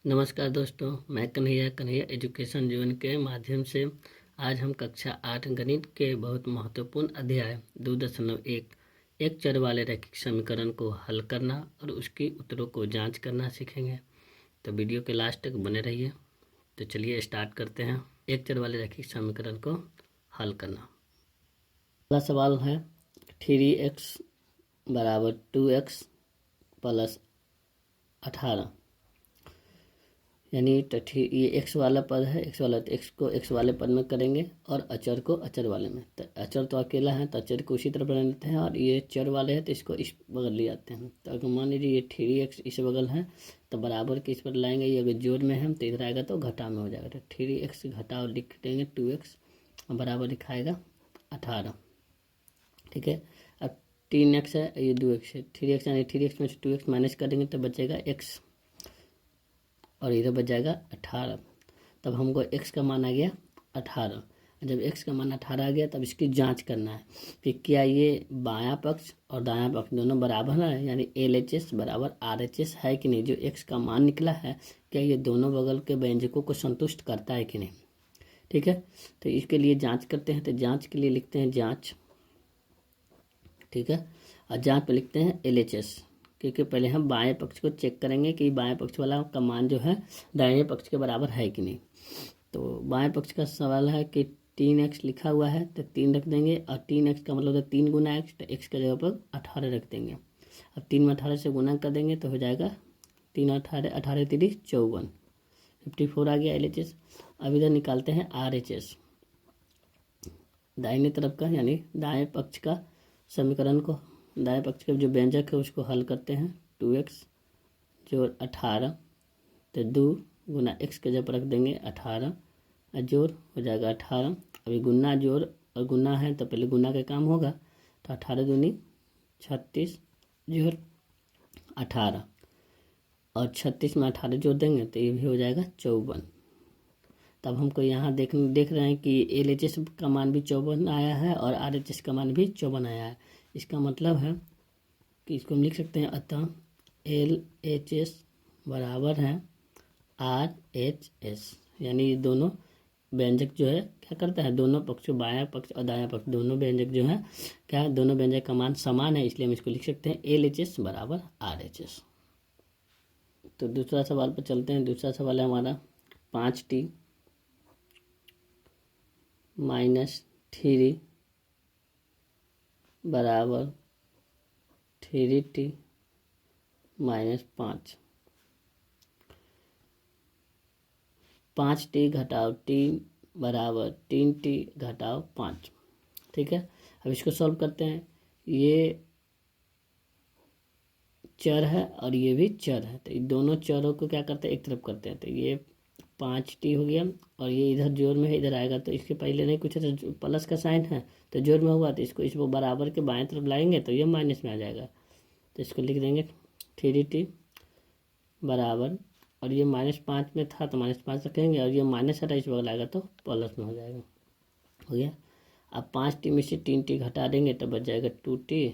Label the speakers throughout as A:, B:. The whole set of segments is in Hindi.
A: नमस्कार दोस्तों, मैं कन्हैया कन्हैया एजुकेशन जोन के माध्यम से आज हम कक्षा 8 गणित के बहुत महत्वपूर्ण अध्याय 2.1 एक चर वाले रैखिक समीकरण को हल करना और उसकी उत्तरों को जांच करना सीखेंगे। तो वीडियो के लास्ट तक बने रहिए। तो चलिए स्टार्ट करते हैं। एक चर वाले रैखिक समीकरण को हल करना। पहला सवाल है 3x बराबर 2x प्लस 18, यानी ये एक्स वाला पद है, एक्स वाला, तो एक्स को एक्स वाले पद में करेंगे और अचर को अचर वाले में। तो अचर तो अकेला है तो अचर को उसी तरह बना लेते हैं, और ये चर वाले हैं तो इसको इस बगल ले आते हैं। तो अगर मान लीजिए ये 3x इस बगल है तो बराबर के इस पर लाएंगे, ये अगर जोड़ में है तो इधर आएगा तो घटा में हो जाएगा। तो 3x घटा और लिख देंगे 2x बराबर लिखाएगा 18। ठीक है, अब 3x है, ये 2x है, 3x यानी 3x में से 2x माइनस कर देंगे तो बचेगा x और इधर बच जाएगा 18। तब हमको x का मान आ गया 18। जब x का मान 18 आ गया तब इसकी जांच करना है कि क्या ये बायां पक्ष और दायां पक्ष दोनों बराबर है, यानी LHS बराबर RHS है कि नहीं। जो x का मान निकला है क्या ये दोनों बगल के व्यंजकों को संतुष्ट करता है कि नहीं। ठीक है, तो इसके लिए जांच करते हैं। तो जांच के लिए लिखते हैं जांच। ठीक है, और जांच पे लिखते हैं LHS, क्योंकि पहले हम बाएं पक्ष को चेक करेंगे कि बाएं पक्ष वाला का मान जो है दाहिने पक्ष के बराबर है कि नहीं। तो बाएं पक्ष का सवाल है कि 3x लिखा हुआ है तो 3 रख देंगे, और 3x का मतलब 3 गुना x, तो x के जगह पर 18 रख देंगे। अब 3 में 18 से गुना कर देंगे तो हो जाएगा 3 18, 18 3 54, 54 आ गया LHS। अब इधर निकालते हैं RHS, दाहिने तरफ का यानी दाएं पक्ष का समीकरण को, दाएं पक्ष के जो व्यंजक है उसको हल करते हैं। 2x जोड़ 18, तो 2 गुना x के जगह पर रख देंगे 18 और जोड़ हो जाएगा 18। अभी गुना जोड़ और गुना है तो पहले गुना का काम होगा, तो 18 दूनी 36 जोड़ 18, और 36 में 18 जोड़ देंगे तो ये भी हो जाएगा 54। तब हमको यहाँ देख रहे हैं कि LHS का मान भी 54 आया है और RHS का मान भी 54 आया है। इसका मतलब है कि इसको हम लिख सकते हैं, अतः LHS बराबर है RHS, यानी ये दोनों व्यंजक जो है क्या करता है, दोनों पक्ष, बायां पक्ष और दायां पक्ष दोनों व्यंजक जो है क्या, दोनों व्यंजक का मान समान है, इसलिए हम इसको लिख सकते हैं LHS बराबर RHS। तो दूसरा सवाल पर चलते हैं। दूसरा सवाल है हमारा 5t माइनस 3 बराबर 3t माइनस 5। 5t घटाओ t बराबर 3t घटाओ 5। ठीक है, अब इसको सॉल्व करते हैं। ये चर है और ये भी चर है, तो दोनों चरों को क्या करते हैं, एक तरफ करते हैं। तो ये 5t हो गया और ये इधर जोड़ में है, इधर आएगा तो इसके पहले नहीं कुछ है, तो प्लस का साइन है तो जोड़ में हुआ तो इसको बराबर के बाएं तरफ लाएंगे तो ये माइनस में आ जाएगा। तो इसको लिख देंगे 3t बराबर, और ये -5 में था तो -5 रखेंगे, और ये माइनस हटा इस बगल आएगा तो प्लस में हो जाएगा। हो गया। अब 5t में से 3t घटा देंगे तो बच जाएगा 2t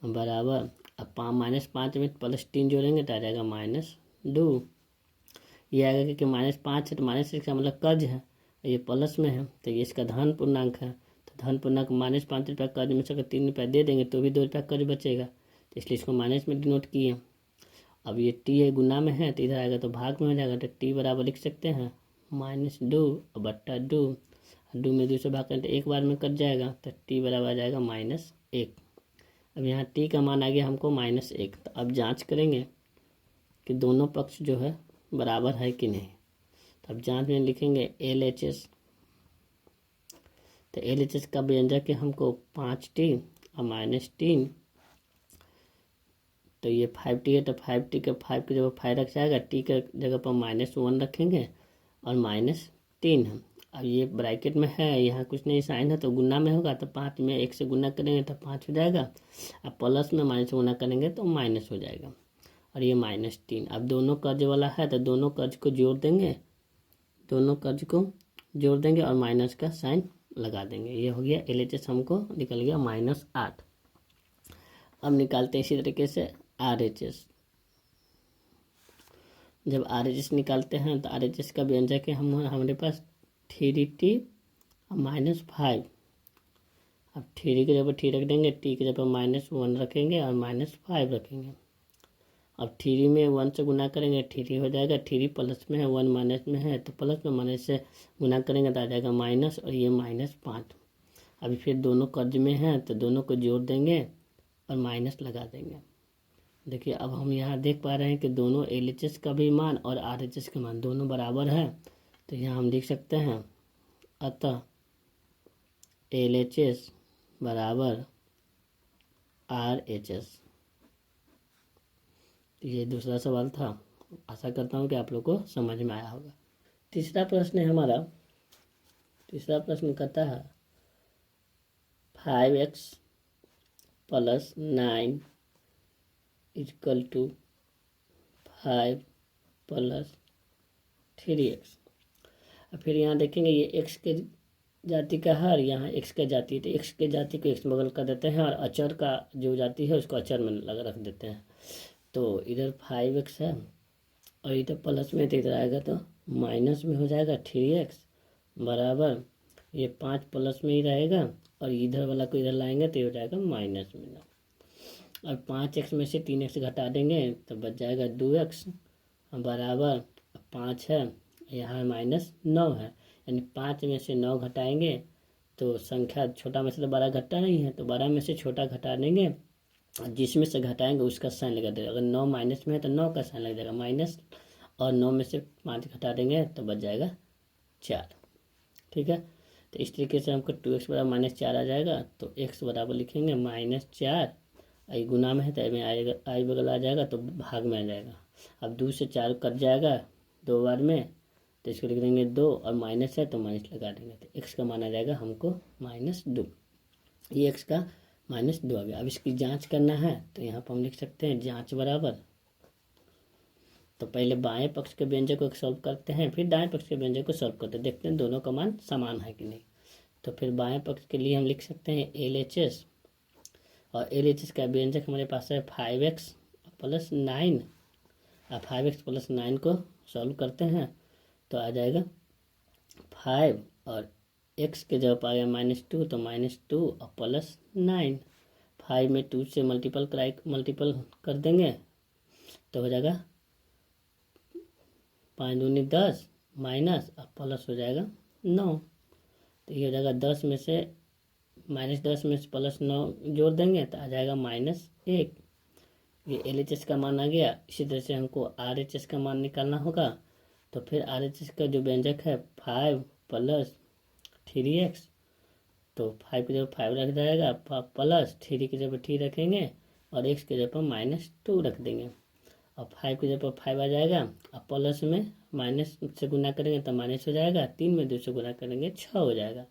A: बराबर, अब -5 में +3 जोड़ेंगे तो आ जाएगा -2। ये आएगा क्योंकि -5 है तो -6 का मतलब कर्ज है, ये प्लस में है तो ये इसका धन पूर्णांक है। तो धन पूर्णांक -5 रुपया कर्ज में से अगर 3 रुपया दे देंगे तो भी 2 रुपया कर्ज बचेगा, तो इसलिए इसको माइनस में डिनोट किए। अब ये t है गुना में है तो इधर आएगा तो भाग में हो जाएगा, तो t बराबर लिख सकते हैं -2 बट्टा 2, 2 में 2 से भाग करें तो एक बार में कट जाएगा, तो t बराबर आ जाएगा -1। अब यहाँ t का मान आ गया हमको -1। तो अब जांच करेंगे कि दोनों पक्ष जो है बराबर है कि नहीं। तो अब जांच में लिखेंगे LHS, तो LHS का व्यंजक है हमको 5t और -3, तो ये 5t है तो 5t के 5 की जगह 5 रख जाएगा, t के जगह पर -1 रखेंगे और -3 है। अब ये ब्रैकेट में है, यहाँ कुछ नहीं साइन है तो गुना में होगा, तो 5 में 1 से गुना करेंगे तो 5 हो जाएगा, अब प्लस में माइनस गुना करेंगे तो माइनस हो जाएगा, और ये -3। अब दोनों कर्ज वाला है तो दोनों कर्ज को जोड़ देंगे, दोनों कर्ज को जोड़ देंगे और माइनस का साइन लगा देंगे। ये हो गया LHS, हमको निकल गया -8। अब निकालते हैं इसी तरीके से RHS। जब RHS निकालते हैं तो RHS का व्यंजक है हमारे पास 3t और -5। अब 3 की जगह 3 रख देंगे, t की जगह -1 रखेंगे और -5 रखेंगे। अब 3 में 1 से गुना करेंगे, 3 हो जाएगा। 3 प्लस में है, 1 माइनस में है, तो प्लस में माइनस से गुना करेंगे तो आ जाएगा माइनस, और ये -5। अभी फिर दोनों कर्ज में हैं तो दोनों को जोड़ देंगे और माइनस लगा देंगे। देखिए अब हम यहाँ देख पा रहे हैं कि दोनों LHS का भी मान और RHS का मान दोनों बराबर है। तो यहाँ हम लिख सकते हैं अतः LHS बराबर RHS। ये दूसरा सवाल था। आशा करता हूँ कि आप लोग को समझ में आया होगा। तीसरा प्रश्न है हमारा। तीसरा प्रश्न कहता है 5x + 9 = 5 + 3x। अब फिर यहाँ देखेंगे ये x के जाति का है और यहाँ x का जाति है, तो x के जाति को x बगल कर देते हैं और अचर का जो जाति है उसको अचर में लगा रख देते हैं। तो इधर 5x है और इधर प्लस में, तो इधर आएगा तो माइनस में हो जाएगा 3x बराबर, ये 5 प्लस में ही रहेगा और इधर वाला को इधर लाएंगे तो ये हो जाएगा माइनस में ना। और 5x में से 3x घटा देंगे तो बच जाएगा 2x बराबर 5 है, यहाँ -9 है, यानी 5 में से 9 घटाएंगे तो संख्या छोटा में से तो बड़ा घटता नहीं है, तो बड़ा में से छोटा घटा देंगे और जिसमें से घटाएंगे उसका साइन लगा देगा। अगर 9 माइनस में है तो 9 का साइन लग जाएगा माइनस, और 9 में से 5 घटा देंगे तो बच जाएगा 4। ठीक है, तो इस तरीके से हमको 2x बराबर -4 आ जाएगा। तो x बराबर लिखेंगे -4, आई गुना में है तो में आएगा, आई बगल आ जाएगा तो भाग में आ जाएगा। अब 2 से 4 कट जाएगा 2 बार में, तो इसको लिख देंगे 2 और माइनस है तो माइनस लगा देंगे, तो x का मान आ जाएगा हमको -2। ये x का -2 आ गया। अब इसकी जांच करना है तो यहाँ पर हम लिख सकते हैं जांच बराबर, तो पहले बाएं पक्ष के व्यंजक को सॉल्व करते हैं, फिर दाएं पक्ष के व्यंजक को सॉल्व करते हैं, देखते हैं दोनों का मान समान है कि नहीं। तो फिर बाएं पक्ष के लिए हम लिख सकते हैं LHS, और LHS का व्यंजक हमारे पास है 5x + 9। अब 5x + 9 को सॉल्व करते हैं तो आ जाएगा 5 और x के जगह पर आ गया -2, तो -2 और +9। 5 में 2 से मल्टीपल कर देंगे तो हो जाएगा 5 दूनी 10 माइनस और प्लस हो जाएगा 9। तो ये हो जाएगा 10 में से +9 जोड़ देंगे तो आ जाएगा -1। ये LHS का मान आ गया। इसी तरह से हमको RHS का मान निकालना होगा। तो फिर RHS का जो व्यंजक है 5 + 3x, तो 5 की जगह 5 रख जाएगा, प्लस 3 की जगह 3 रखेंगे और x की जगह -2 रख देंगे, और 5 की जगह 5 आ जाएगा, और प्लस में माइनस से गुना करेंगे तो माइनस हो जाएगा, 3 में 2 से गुना करेंगे 6 हो जाएगा,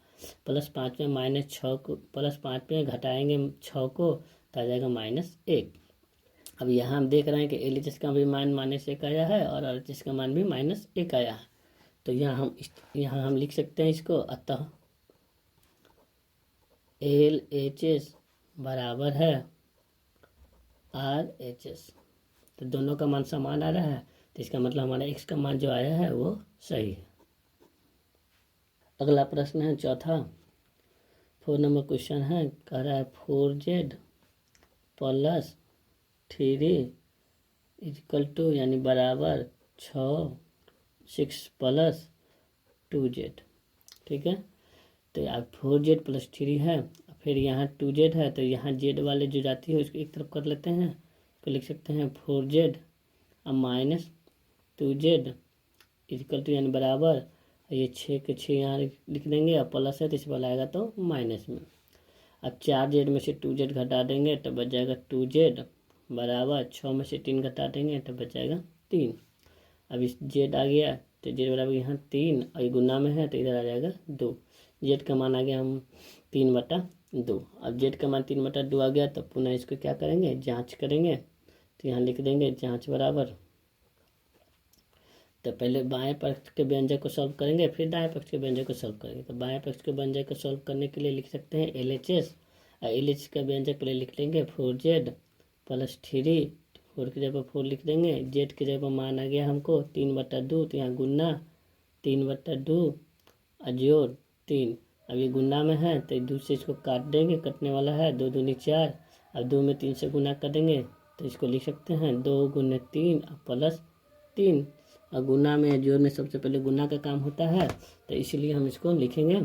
A: +5 में -6 को +5 में घटाएंगे 6 को तो आ जाएगा -1। अब यहाँ हम देख रहे हैं कि LHS का भी मान -1 आया है और RHS का मान भी -1 आया है। तो यहाँ हम लिख सकते हैं इसको, अतः LHS बराबर है RHS। तो दोनों का मान समान आ रहा है, तो इसका मतलब हमारा x का मान जो आया है वो सही है। अगला प्रश्न है चौथा, 4 नंबर क्वेश्चन है, कह रहा है 4z + 3 = यानी बराबर 6 + 2z। ठीक है, तो अब 4z + 3 है, फिर यहाँ 2z है, तो यहाँ z वाले जो जाती है उसको एक तरफ कर लेते हैं, तो लिख सकते हैं 4z और -2z = यानी बराबर, ये 6 के 6 यहाँ लिख देंगे और प्लस है तो इस वाला आएगा तो माइनस में। अब 4z में से 2z घटा देंगे तो बच जाएगा 2z बराबर, 6 में से 3 घटा देंगे तो बच जाएगा 3। अब इस z आ गया तो z बराबर यहाँ 3 और ये गुना में है तो इधर आ जाएगा 2। z का मान आ गया हम 3/2। अब z का मान 3/2 आ गया तो पुनः इसको क्या करेंगे, जांच करेंगे, तो यहाँ लिख देंगे जांच बराबर, तो पहले बाएं पक्ष के व्यंजक को सॉल्व करेंगे फिर दाएं पक्ष के व्यंजक को सॉल्व करेंगे। तो बाएं पक्ष के व्यंजक को सॉल्व करने के लिए लिख सकते हैं LHS, और LHS का व्यंजक पहले लिख लेंगे 4z + 3 4 की जगह पर 4 लिख देंगे। जेड की जगह पर मान आ गया हमको 3/2, तो यहाँ गुन्ना 3/2 और जोड़ 3। अब ये गुना में है तो एक दूसरे इसको काट देंगे, कटने वाला है, 2 दूनी 4। अब 2 में 3 से गुना कर देंगे तो इसको लिख सकते हैं 2 गुने 3 प्लस 3। और गुना में जोड़ में सबसे पहले गुना का काम होता है, तो इसलिए हम इसको लिखेंगे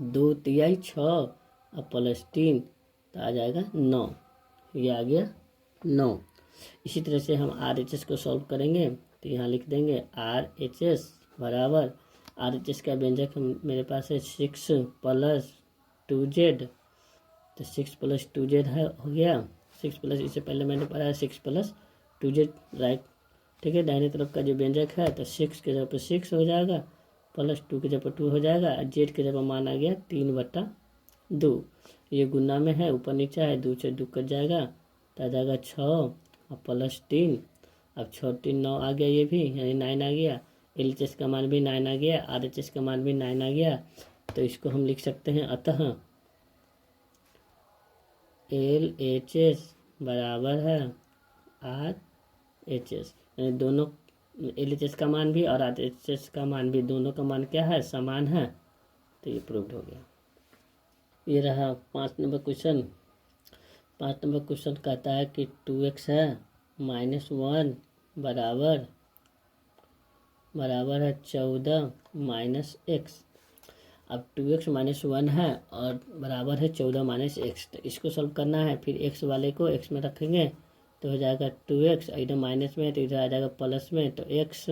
A: 2 तिहाई 6 और प्लस 3, तो आ जाएगा 9। ये आ गया 9। इसी तरह से हम RHS को सॉल्व करेंगे, तो यहाँ लिख देंगे RHS बराबर, RHS का व्यंजक मेरे पास है 6 + 2Z, तो 6 + 2Z है, हो गया 6 प्लस, इससे पहले मैंने पढ़ा है 6 + 2Z, राइट। ठीक है, दाहिने तरफ का जो व्यंजक है तो 6 के जगह पर 6 हो जाएगा, प्लस 2 के जगह पर 2 हो जाएगा, और जेड के जगह पर मान आ गया 3/2। ये गुना में है, ऊपर नीचे है, 2 से 2 कट जाएगा तो आ जाएगा 6 और प्लस 3। अब 6 3 9 आ गया, ये भी यानी 9 आ गया। LHS का मान भी 9 आ गया, RHS का मान भी 9 आ गया। तो इसको हम लिख सकते हैं, अतः LHS बराबर है RHS, यानी दोनों LHS का मान भी और RHS का मान भी, दोनों का मान क्या है, समान है। तो ये प्रूव्ड हो गया। ये रहा 5 नंबर क्वेश्चन। 5 नंबर क्वेश्चन कहता है कि 2x है -1 बराबर है 14 - x। अब 2x -1 है और बराबर है 14 - x, तो इसको सॉल्व करना है। फिर x वाले को x में रखेंगे तो हो जाएगा 2x, इधर माइनस में तो इधर आ जाएगा प्लस में, तो x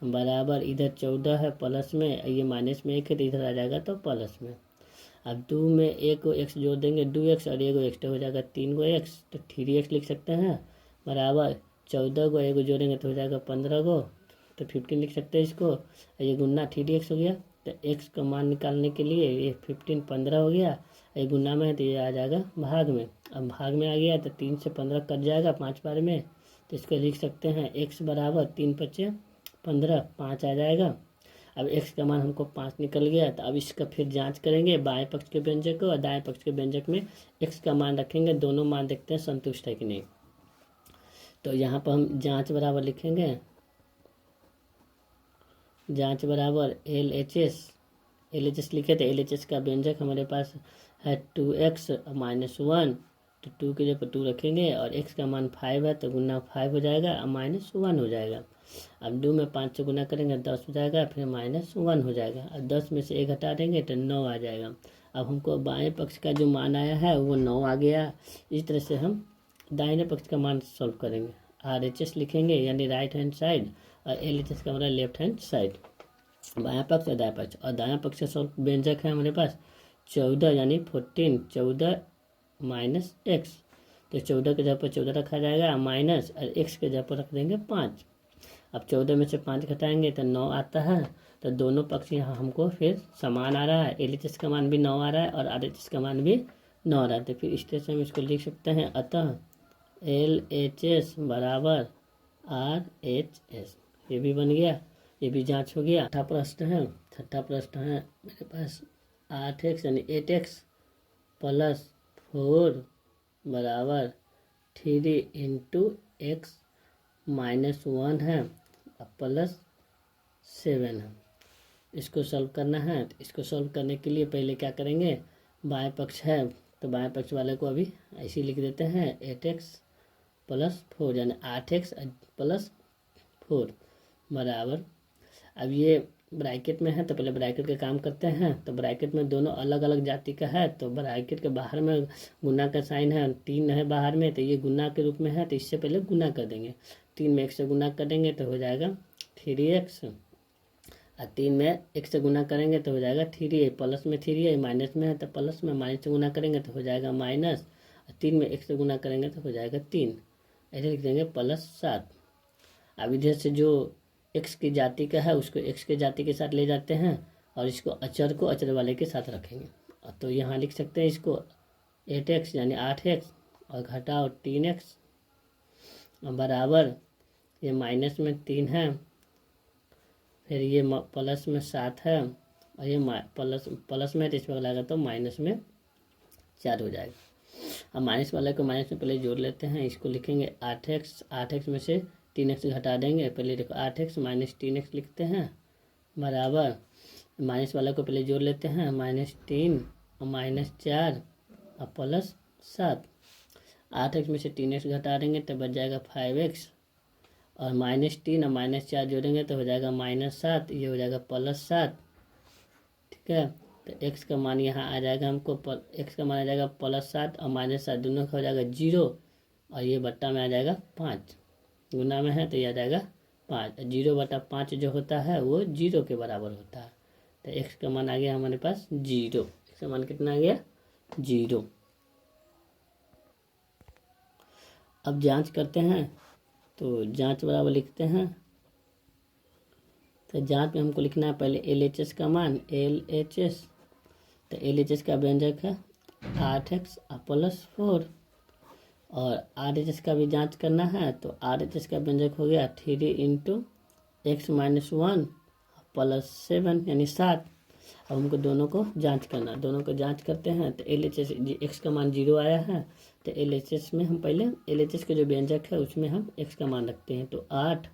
A: बराबर इधर 14 है प्लस में, ये माइनस में 1 है तो इधर आ जाएगा तो प्लस में। अब 2 में 1 को x जोड़ देंगे 2x और 1 को x, तो हो जाएगा 3 को x, तो 3x लिख सकते हैं बराबर 14 को 1 को जोड़ेंगे तो हो जाएगा 15 को, तो 15 लिख सकते हैं इसको। ये गुना 3x हो गया, तो x का मान निकालने के लिए ये 15 15 हो गया, ये गुना में है तो ये आ जाएगा भाग में। अब भाग में आ गया तो 3 से 15 कट जाएगा 5 बार में, तो इसको लिख सकते हैं x बराबर 3 × 5 = 15, 5 आ जाएगा। अब x का मान हमको 5 निकल गया, तो अब इसका फिर जांच करेंगे बाएं पक्ष के व्यंजक को और दाएं पक्ष के व्यंजक में x का मान रखेंगे, दोनों मान देखते हैं संतुष्ट है कि नहीं। तो यहाँ पर हम जांच बराबर लिखेंगे, जांच बराबर LHS लिखे थे। LHS का व्यंजक हमारे पास है 2x -1, तो 2 के जगह पर 2 रखेंगे और x का मान 5 है तो गुना 5 हो जाएगा और -1 हो जाएगा। अब 2 में 5 से गुना करेंगे 10 हो जाएगा, फिर -1 हो जाएगा। अब 10 में से 1 हटा देंगे तो 9 आ जाएगा। अब हमको बाएं पक्ष का जो मान आया है वो 9 आ गया। इस तरह से हम दाहिने पक्ष का मान सॉल्व करेंगे। RHS लिखेंगे यानी राइट हैंड साइड, और LHS का हमारा लेफ्ट हैंड साइड, बायां पक्ष और दायां पक्ष। और दायां पक्ष का सॉल्व व्यंजक है हमारे पास 14 यानी 14, 14 - x, तो 14 के जगह पर 14 रखा जाएगा माइनस, और x के जगह पर रख देंगे 5। अब 14 में से 5 घटाएंगे तो 9 आता है, तो दोनों पक्ष यहाँ हमको फिर समान आ रहा है। LHS का मान भी 9 आ रहा है और RHS का मान भी 9 आ रहा है, तो फिर इस तरह से हम इसको लिख सकते हैं, अतः LHS बराबर RHS। ये भी बन गया, ये भी जांच हो गया। छठा प्रश्न है मेरे पास 8x यानी 8x + 4 बराबर 3 × x -1 है प्लस 7 है। इसको सॉल्व करना है, तो इसको सॉल्व करने के लिए पहले क्या करेंगे, बाएं पक्ष है तो बाएं पक्ष वाले को अभी ऐसे लिख देते हैं 8x + 4 यानी 8x + 4 बराबर। अब ये ब्रैकेट में है तो पहले ब्रैकेट का काम करते हैं। तो ब्रैकेट में दोनों अलग अलग जाति का है, तो ब्रैकेट के बाहर में गुना का साइन है, 3 है बाहर में, तो ये गुना के रूप में है, तो इससे पहले गुना कर देंगे। 3 में 1 से गुना कर देंगे तो हो जाएगा 3x, और 3 में 1 से गुना करेंगे तो हो जाएगा 3a, प्लस में 3a, माइनस में है तो प्लस में, माइनस से गुना करेंगे तो हो जाएगा माइनस, और 3 में 1 से गुना करेंगे तो हो जाएगा 3, ऐसे लिख देंगे +7। अब इधर से जो x की जाति का है उसको x के जाति के साथ ले जाते हैं और इसको अचर को अचर वाले के साथ रखेंगे। तो यहाँ लिख सकते हैं इसको 8x यानी 8x और घटाओ 3x बराबर, ये माइनस में 3 है, फिर ये प्लस में 7 है, और ये प्लस में तो इस पर लगा तो माइनस में 4 हो जाएगा। अब माइनस वाले को माइनस में पहले जोड़ लेते हैं। इसको लिखेंगे 8x, 8x में से 3x घटा देंगे। पहले देखो 8x माइनस 3x लिखते हैं बराबर, माइनस वाला को पहले जोड़ लेते हैं, -3 और -4 और +7। 8x में से 3x घटा देंगे तो बच जाएगा 5x, और -3 और -4 जोड़ेंगे तो हो जाएगा -7, ये हो जाएगा +7। ठीक है, तो x का मान यहाँ आ जाएगा हमको, x का मान आ जाएगा +7 और -7 दोनों का हो जाएगा 0, और ये बट्टा में आ जाएगा 5, गुना में है तो ये आ जाएगा 5। 0/5 जो होता है वो 0 के बराबर होता है। तो x का मान आ गया हमारे पास 0। x का मान कितना आ गया? 0। अब जांच करते हैं, तो जांच बराबर लिखते हैं। तो जांच में हमको लिखना है पहले LHS का मान, LHS, तो LHS का व्यंजक है 8x +4, और RHS का भी जांच करना है। तो RHS का व्यंजक हो गया 3 × x - 1 +7 यानी 7। अब हमको दोनों को जांच करना, दोनों को जांच करते हैं। तो LHS x का मान 0 आया है, तो LHS में हम पहले LHS का जो व्यंजक है उसमें हम x का मान रखते हैं। तो 8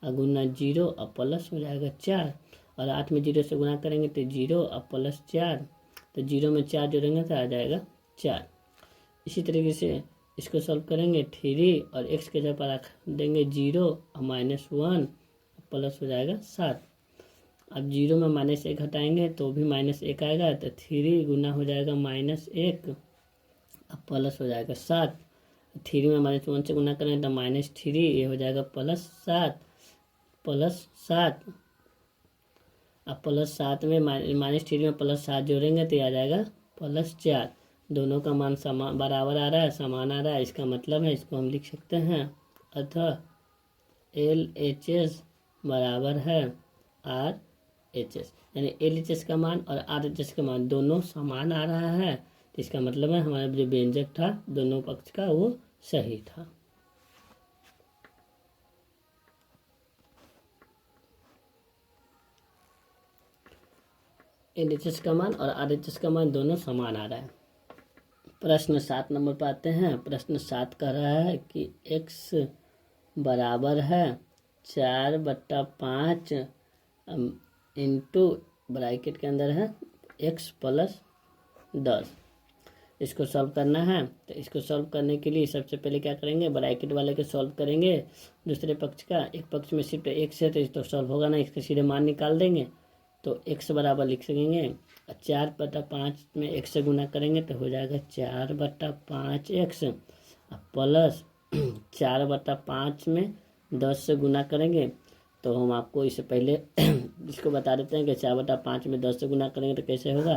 A: गुना 0 और प्लस हो जाएगा 4, और 8 में 0 से गुना करेंगे तो 0 और +4, तो 0 में 4 जोड़ेंगे तो आ जाएगा 4। इसी तरीके से इसको सॉल्व करेंगे, 3 और x के जगह पर रख देंगे 0 और -1 प्लस हो जाएगा 7। अब 0 में -1 हटाएंगे तो भी -1 आएगा, तो 3 गुना हो जाएगा -1 अब प्लस हो जाएगा 7। 3 में -1 से गुना करें तो -3, ये हो जाएगा +7 अब +7 में -3 में +7 जोड़ेंगे तो ये आ जाएगा +4। दोनों का मान समान बराबर आ रहा है, समान आ रहा है। इसका मतलब है इसको हम लिख सकते हैं, अतः LHS बराबर है RHS, यानी LHS का मान और RHS का मान दोनों समान आ रहा है। तो इसका मतलब है हमारा जो व्यंजक था दोनों पक्ष का वो सही था। LHS का मान और RHS का मान दोनों समान आ रहा है। प्रश्न 7 नंबर पर आते हैं। प्रश्न 7 कह रहा है कि x बराबर है 4/5 इंटू ब्रैकेट के अंदर है x + 10। इसको सॉल्व करना है। तो इसको सॉल्व करने के लिए सबसे पहले क्या करेंगे, ब्रैकेट वाले को सॉल्व करेंगे दूसरे पक्ष का। एक पक्ष में सिर्फ x है तो सॉल्व होगा ना, इसके सीधे मान निकाल देंगे। तो x बराबर लिख सकेंगे 4/5 में x से गुना करेंगे तो हो जाएगा 4/5x प्लस 4/5 में 10 से गुना करेंगे। तो हम आपको इससे पहले इसको बता देते हैं कि 4/5 में 10 से गुना करेंगे तो कैसे होगा।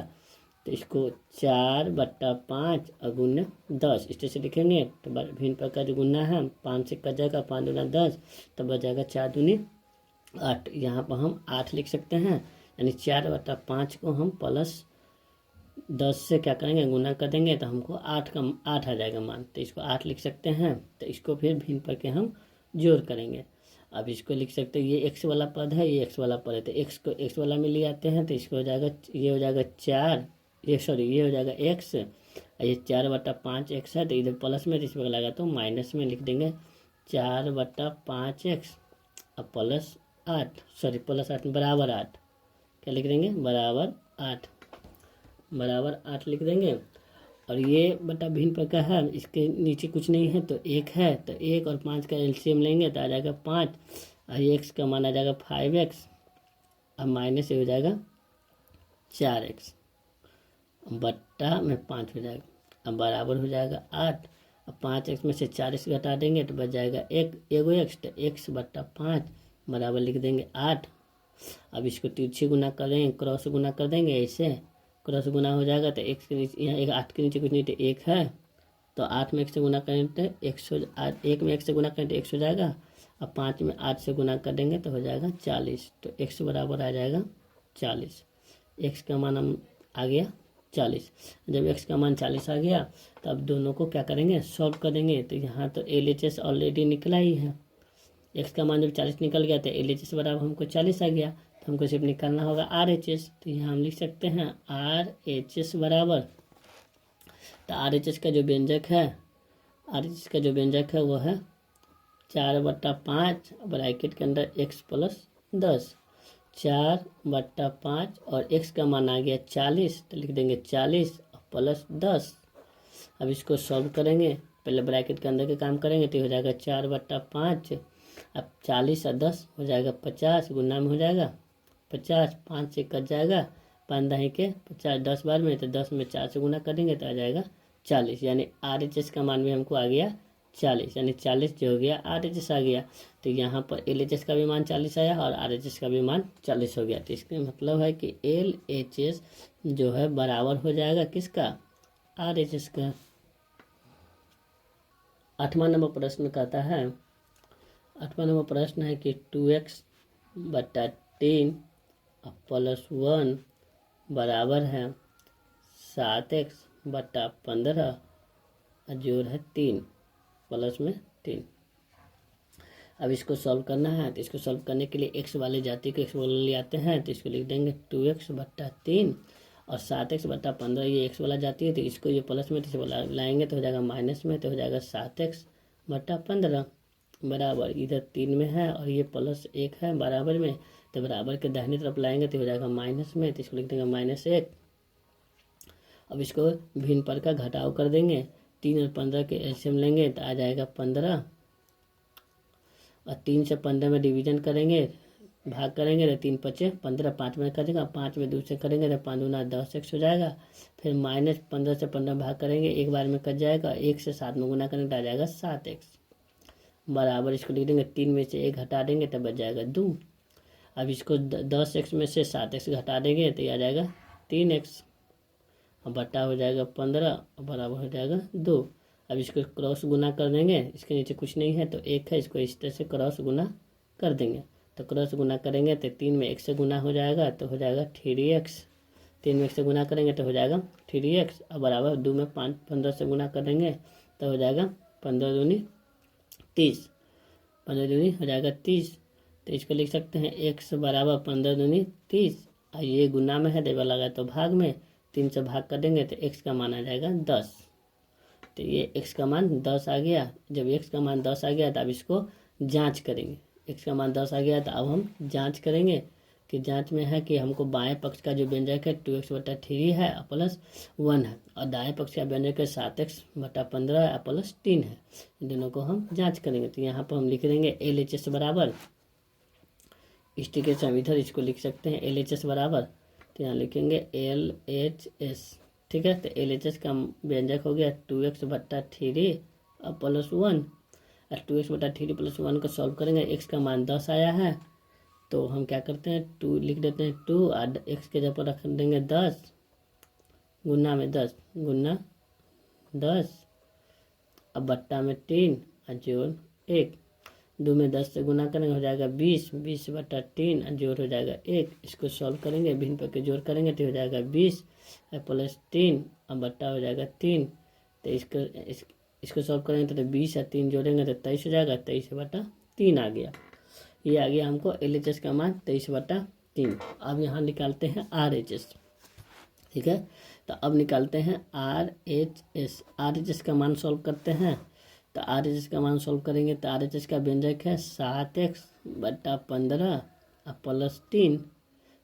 A: तो इसको 4/5 गुना 10 इस तरह से लिखेंगे। तो भिन्न प्रकार जो गुना है 5 से कट जाएगा, 5 दूना 10, तो बच जाएगा 4 दूनी 8। यहाँ पर हम 8 लिख सकते हैं, यानी 4/5 को हम +10 से क्या करेंगे, गुना कर देंगे तो हमको 8 आ जाएगा मान। तो इसको 8 लिख सकते हैं। तो इसको फिर भिन्न करके हम जोड़ करेंगे। अब इसको लिख सकते हैं, ये x वाला पद है, ये x वाला पद है, तो x को x वाला में ले आते हैं। तो इसको हो जाएगा, ये हो जाएगा 4, ये हो जाएगा x, ये 4/5x है, तो इधर प्लस में इस पर लगा तो माइनस में लिख देंगे 4/5x अब +8 बराबर 8। क्या लिख देंगे, बराबर 8 लिख देंगे। और ये बटा भिन्न प्रकार है, इसके नीचे कुछ नहीं है तो 1 है, तो 1 और 5 का एलसीएम लेंगे तो आ जाएगा 5, और x का मान आ जाएगा 5x, अब माइनस ये हो जाएगा 4x बट्टा में 5 हो जाएगा, अब बराबर हो जाएगा 8। अब 5x में से 4x घटा देंगे तो बच जाएगा एगो x, तो x/5 बराबर लिख देंगे 8। अब इसको तिरछी गुना करें, क्रॉस गुना कर देंगे, ऐसे क्रॉस गुना हो जाएगा। तो x के नीचे, यहाँ 8 के नीचे कुछ नहीं तो 1 है, तो 8 में 1 से गुना करें तो 1 में 1 से गुना करें तो 1 हो जाएगा। अब 5 में 8 से गुना कर देंगे तो हो जाएगा 40। तो x बराबर आ जाएगा 40। x का मान हम आ गया 40। जब x का मान 40 आ गया तो अब दोनों को क्या करेंगे, सॉल्व करेंगे। तो यहाँ तो LHS ऑलरेडी निकला ही है। x का मान जब 40 निकल गया तो LHS बराबर हमको 40 आ गया, तो हमको सिर्फ निकालना होगा RHS। तो यहाँ हम लिख सकते हैं RHS बराबर तो RHS का जो व्यंजक है, RHS का जो व्यंजक है वो है 4/5 ब्रैकेट के अंदर x प्लस 10, 4/5 और x का मान आ गया 40, तो लिख देंगे 40 प्लस 10। अब इसको सॉल्व करेंगे, पहले ब्रैकेट के अंदर के काम करेंगे तो हो जाएगा 4/5, अब 40 और 10 हो जाएगा 50, गुना में हो जाएगा 50, 5 से कट जाएगा, 5 दही के 50, 10 बार में, तो 10 में 4 से गुना करेंगे तो आ जाएगा 40, यानी RHS का मान भी हमको आ गया 40, यानी 40 जो हो गया RHS आ गया। तो यहाँ पर LHS का भी मान 40 आया और RHS का भी मान 40 हो गया। तो इसका मतलब है कि LHS जो है बराबर हो जाएगा किसका, RHS का। 8वां नंबर प्रश्न कहता है, 8वां नंबर प्रश्न है कि 2x/10 प्लस 1 बराबर है 7x/15 जोड़ है 3 प्लस में 3। अब इसको सॉल्व करना है, तो इसको सॉल्व करने के लिए x वाले जाति को x वाले ले आते हैं, तो इसको लिख देंगे 2x/3 और 7x/15, ये x वाला जाती है तो इसको ये प्लस में तो लाएंगे तो हो जाएगा माइनस में, तो हो जाएगा 7x/15 बराबर, इधर 3 में है और ये प्लस 1 है बराबर में, तो बराबर के दाहिनी तरफ लाएंगे तो हो जाएगा माइनस में, तो इसको लिख देंगे -1। अब इसको भिन्न पर का घटाव कर देंगे, 3 और 15 के एलसीएम लेंगे तो आ जाएगा 15, और 3 से 15 में डिवीजन करेंगे, भाग करेंगे तो 3 × 5 = 15, 5 में करेगा, 5 में 2 से करेंगे तो 5 × 10x हो जाएगा। फिर -15 से 15 भाग करेंगे, एक बार में कट जाएगा, 1 से 7 में गुना करेंगे तो आ जाएगा 7x बराबर, इसको लिख देंगे 3 में से 1 घटा देंगे तो बच जाएगा 2। अब इसको 10x में से 7x घटा देंगे तो आ जाएगा 3x, अब बटा हो जाएगा 15 बराबर हो जाएगा 2। अब इसको क्रॉस गुना कर देंगे, इसके नीचे कुछ नहीं है तो 1 है, इसको इस तरह से क्रॉस गुना कर देंगे, तो क्रॉस गुना करेंगे तो 3 में 1 से गुना हो जाएगा तो हो जाएगा 3x, 3 में 1 से गुना करेंगे तो हो जाएगा 3x, अब बराबर 2 में 15 से गुना करेंगे तो हो जाएगा 15 दूनी 30, 15 दूनी हो जाएगा 30, तो इसको लिख सकते हैं x बराबर 15 दूनी 30, और ये गुना में है देवा लगा तो भाग में, 3 से भाग कर देंगे तो x का मान आ जाएगा 10, तो ये x का मान 10 आ गया। जब x का मान 10 आ गया तो अब इसको जांच करेंगे, x का मान 10 आ गया तो अब हम जांच करेंगे कि जांच में है कि हमको बाएं पक्ष का जो व्यंजक है 2x/3 है प्लस 1 है, और दाएं पक्ष का व्यंजक है 7x/15 है प्लस 3 है, इन दोनों को हम जांच करेंगे। तो यहाँ पर हम लिख देंगे LHS बराबर, इस तरीके से हम इधर इसको लिख सकते हैं LHS बराबर, तो यहाँ लिखेंगे LHS, ठीक है। तो LHS का व्यंजक हो गया 2x/3 प्लस 1, और 2x/3 प्लस 1 को सॉल्व करेंगे, x का मान 10 आया है तो हम क्या करते हैं 2 लिख देते हैं 2, और x के जगह पर रख देंगे 10 गुना में 10 गुना 10, अब बट्टा में 3 और जोड़ 1, 2 में 10 से गुना करेंगे हो जाएगा 20, 20/3 और जोड़ हो जाएगा 1, इसको सॉल्व करेंगे, भिन्न पर के जोड़ करेंगे तो हो जाएगा 20 प्लस 3 और बट्टा हो जाएगा 3, तो इसको सॉल्व करेंगे तो 20 और 3 जोड़ेंगे तो 23 हो जाएगा, 23/3 आ गया। ये आ गया हमको LHS का मान 23/3। अब यहाँ निकालते हैं RHS, ठीक है। तो अब निकालते हैं RHS, RHS का मान सॉल्व करते हैं, तो RHS का मान सॉल्व करेंगे तो RHS का व्यंजक है 7x/15 प्लस 3,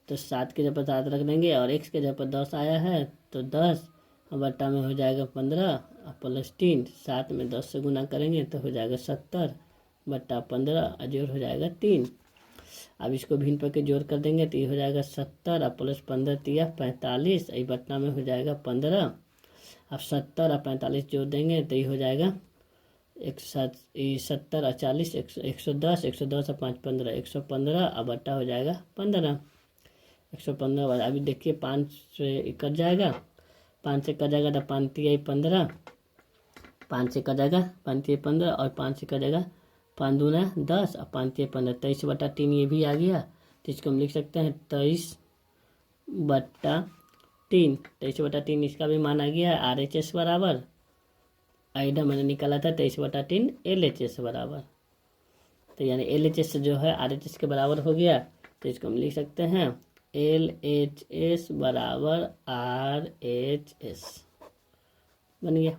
A: तो 7 के जगह पर 7 रख देंगे और x के जगह पर 10 आया है तो 10 बट्टा में हो जाएगा 15 प्लस 3, 7 में 10 से गुना करेंगे तो हो जाएगा 70/15 और जोड़ हो जाएगा 3। अब इसको भिन्न पर के जोड़ कर देंगे तो ये हो जाएगा 70 प्लस 15 × 45, ये बट्टा में हो जाएगा 15, अब 70 और 45 जोड़ देंगे तो ये हो जाएगा 70 और 40 110, 110 और 5 15, 115 अब बट्टा हो जाएगा 15, 115। अभी देखिए 5 से कट जाएगा, 5 से कट जाएगा तो 5 × 15, 5 से कट जाएगा 5 × 15 और 5 से कट जाएगा 5 दूना 10 और 5 × 15 23/3 ये भी आ गया, तो इसको हम लिख सकते हैं 23/3, 23/3 इसका भी मान आ गया RHS बराबर, आइडा मैंने निकाला था 23/3 LHS बराबर, तो यानी LHS जो है RHS के बराबर हो गया, तो इसको हम लिख सकते हैं LHS बराबर RHS, बन गया।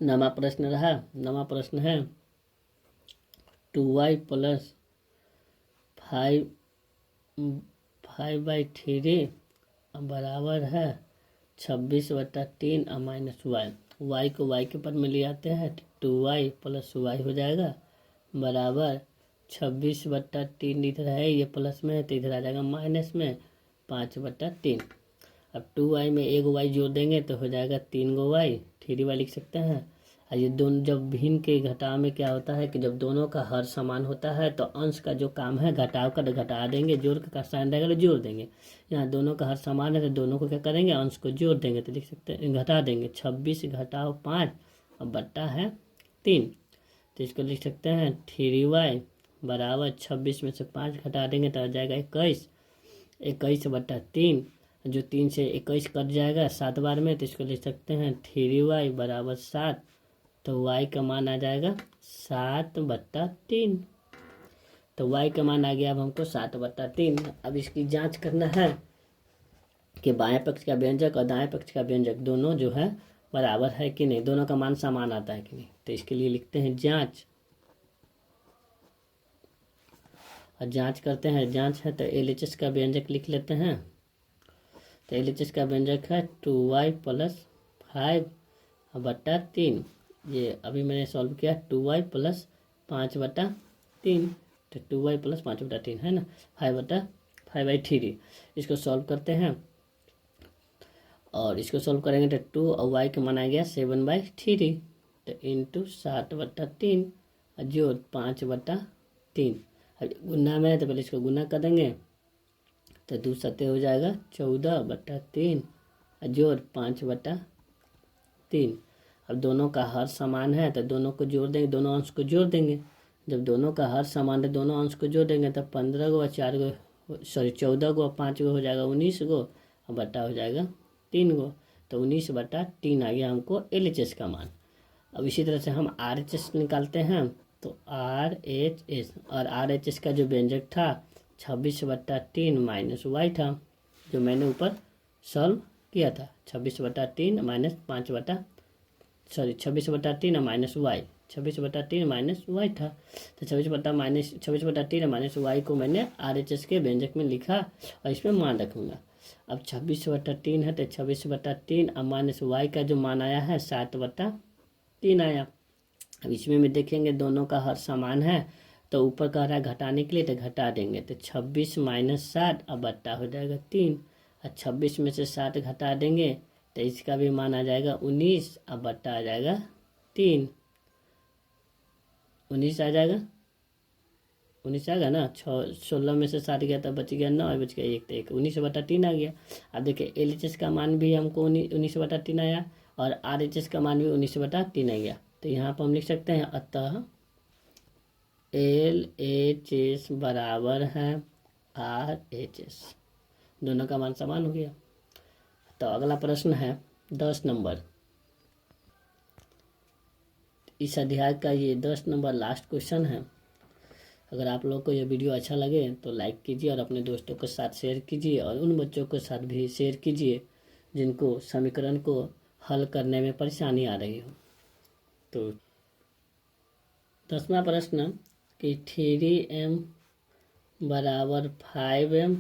A: नवा प्रश्न रहा, नवा प्रश्न है 2y प्लस 5/3 बराबर है 26/3 और माइनस वाई। वाई को वाई के पद में ले आते हैं, 2y प्लस वाई हो जाएगा बराबर 26/3। इधर है ये प्लस में है तो इधर आ जाएगा माइनस में 5/3। अब 2y में एक वाई जोड़ देंगे तो हो जाएगा 3 गो वाई, 3y लिख सकते हैं। और ये दोनों जब भिन्न के घटाव में क्या होता है कि जब दोनों का हर समान होता है तो अंश का जो काम है घटाव का घटा देंगे, जोड़ का साइन रहेगा तो जोड़ देंगे। यहाँ दोनों का हर समान है तो दोनों को क्या करेंगे, अंश को जोड़ देंगे तो लिख सकते हैं घटा देंगे 26 घटाव 5 और बट्टा है 3। तो इसको लिख सकते हैं 3y बराबर 26 में से 5 घटा देंगे तो आ जाएगा 21, 21/3। जो 3 से 21 कट जाएगा 7 बार में तो इसको लिख सकते हैं 3y बराबर 7। तो y का मान आ जाएगा 7/3। तो y का मान आ गया अब हमको 7/3। अब इसकी जांच करना है कि बाएं पक्ष का व्यंजक और दाएं पक्ष का व्यंजक दोनों जो है बराबर है कि नहीं, दोनों का मान समान आता है कि नहीं। तो इसके लिए लिखते हैं जांच, और जांच करते हैं। जांच है तो LHS का व्यंजक लिख लेते हैं। तो LHS का व्यंजक है 2y प्लस 5/3। ये अभी मैंने सॉल्व किया 2y प्लस 5/3। तो 2y प्लस 5/3 है ना, 5/3। इसको सॉल्व करते हैं और इसको सॉल्व करेंगे तो 2 और y का मान आ गया 7/3। तो इंटू 7/3 और जोड़ 5/3। अब गुना में है तो पहले इसको गुना कर देंगे तो 2 सत्ते हो जाएगा 14/3 और जोड़ 5/3। अब दोनों का हर समान है तो दोनों को जोड़ देंगे, दोनों अंश को जोड़ देंगे। जब दोनों का हर समान है दोनों अंश को जोड़ देंगे तो 15 गो और 4 गो 14 गो और 5 गो हो जाएगा 19 गो और बट्टा हो जाएगा 3 गो। तो 19/3 आ गया हमको LHS का मान। अब इसी तरह से हम RHS निकालते हैं। तो RHS, और RHS का जो व्यंजक था 26/3 माइनस वाई था, जो मैंने ऊपर सॉल्व किया था। 26/3 माइनस 26/3 और माइनस वाई, 26/3 माइनस वाई था। तो 26/3 माइनस वाई को मैंने RHS के व्यंजक में लिखा और इसमें मान रखूँगा। अब 26/3 है तो 26/3 और माइनस वाई का जो मान आया है 7/3 आया। अब इसमें भी देखेंगे दोनों का हर समान है तो ऊपर कह रहा है घटाने के लिए तो घटा देंगे। तो 26 माइनस 7 अब बट्टा हो जाएगा 3। और 26 में से 7 घटा देंगे तो इसका भी मान आ जाएगा 19 अब बट्टा आ जाएगा 3। 19 आ जाएगा, 19 आ गया ना। 16 में से 7 गया तो बच गया 9, बच गया 1 तो 1, 19/3 आ गया। अब देखिए LHS का मान भी हमको 19/3 आया और RHS का मान भी 19/3 आ गया। तो यहाँ पर हम लिख सकते हैं अतः LHS बराबर है RHS, दोनों का मान समान हो गया। तो अगला प्रश्न है 10 नंबर। इस अध्याय का ये 10 नंबर लास्ट क्वेश्चन है। अगर आप लोग को यह वीडियो अच्छा लगे तो लाइक कीजिए और अपने दोस्तों के साथ शेयर कीजिए और उन बच्चों के साथ भी शेयर कीजिए जिनको समीकरण को हल करने में परेशानी आ रही हो। तो 10वां प्रश्न कि 3m बराबर 5m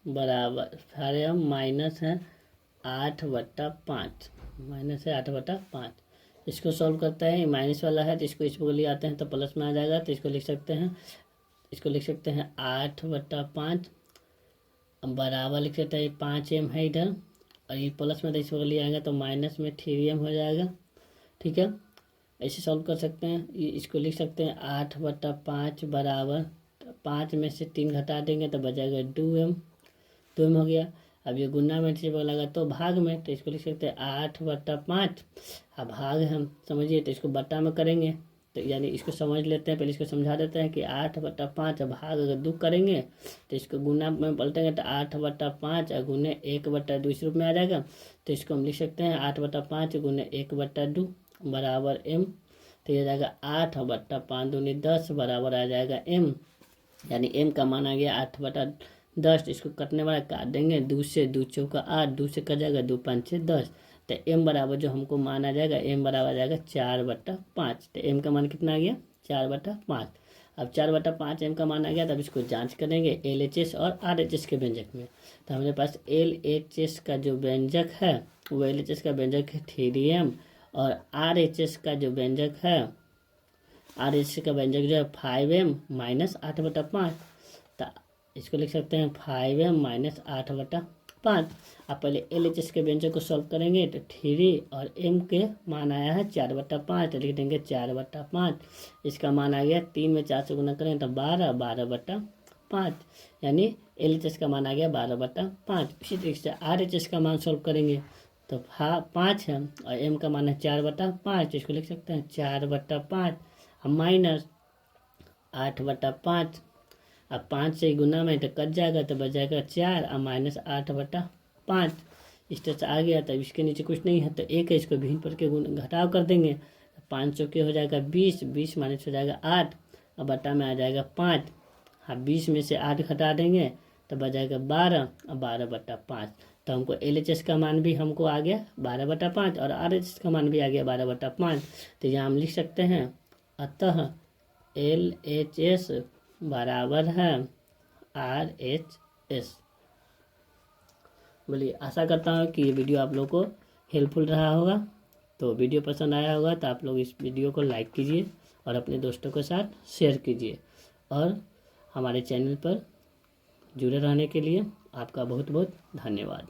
A: बराबर 5m माइनस है 8/5, माइनस है 8/5। इसको सॉल्व करते हैं, माइनस वाला है तो इसको इस बगल ले आते हैं तो प्लस में आ जाएगा। तो इसको लिख सकते हैं 8/5 बराबर लिख सकते हैं 5m है इधर और ये प्लस में तो इस बगल ले आएगा तो माइनस में 3m हो जाएगा। ठीक है, ऐसे सॉल्व कर सकते हैं। इसको लिख सकते हैं 8/5 बराबर 5 में से 3 घटा देंगे तो बचाएगा 2m हो गया। अब ये गुना में से लगा तो भाग में, तो इसको लिख सकते हैं 8/5। अब भाग हम समझिए तो इसको बट्टा में करेंगे तो यानी इसको समझ लेते हैं, पहले इसको समझा देते हैं कि 8/5 भाग अगर 2 करेंगे तो इसको गुना में पलटेंगे तो 8/5 और गुने 1/2 इस रूप में आ जाएगा। तो इसको हम लिख सकते हैं 8/5 गुने 1/2 बराबर m। तो ये जाएगा 8/5 दूनी 10 बराबर आ जाएगा m, यानी m का मान आ गया 8/10। इसको कटने वाला काट देंगे 2 से 2 चौका 8, 2 से कट जाएगा 2 5 6 10। तो m बराबर जो हमको मान आ जाएगा, m बराबर आ जाएगा 4/5। तो m का मान कितना आ गया 4/5। अब 4/5 m का मान आ गया, तब इसको जांच करेंगे LHS और RHS के व्यंजक में। तो हमारे पास LHS का जो व्यंजक है वो LHS का व्यंजक है 3m, और RHS का जो व्यंजक है, RHS का व्यंजक जो है 5m माइनस 8/5। तो इसको लिख सकते हैं 5m माइनस 8/5। अब पहले LHS के व्यंजक को सॉल्व करेंगे, तो 3 और m के मान आया है 4/5, तो लिख देंगे 4/5। इसका मान आ गया 3 में 4 से गुना करें तो 12/5, यानी LHS का मान आ गया 12/5। इसी तरीके से RHS का मान सॉल्व करेंगे तो 5 है और m का मान है 4/5, इसको लिख सकते हैं 4/5 माइनस 8/5। अब 5 से गुना में तो कट जाएगा, तो बच जाएगा 4 और माइनस 8/5। इस तरह से आ गया। तब इसके नीचे कुछ नहीं है तो एक है, इसको भिन्न पर के घटाव कर देंगे। 5 चौके हो जाएगा 20, 20 माइनस हो जाएगा 8 और बटा में आ जाएगा 5। हाँ, 20 में से 8 घटा देंगे तो बच जाएगा 12 और 12/5। तो हमको LHS का मान भी हमको आ गया 12/5 और RHS का मान भी आ गया 12/5। तो यहाँ हम लिख सकते हैं, अतः LHS बराबर है RHS। बोलिए, आशा करता हूँ कि ये वीडियो आप लोग को हेल्पफुल रहा होगा। तो वीडियो पसंद आया होगा तो आप लोग इस वीडियो को लाइक कीजिए और अपने दोस्तों के साथ शेयर कीजिए, और हमारे चैनल पर जुड़े रहने के लिए आपका बहुत बहुत धन्यवाद।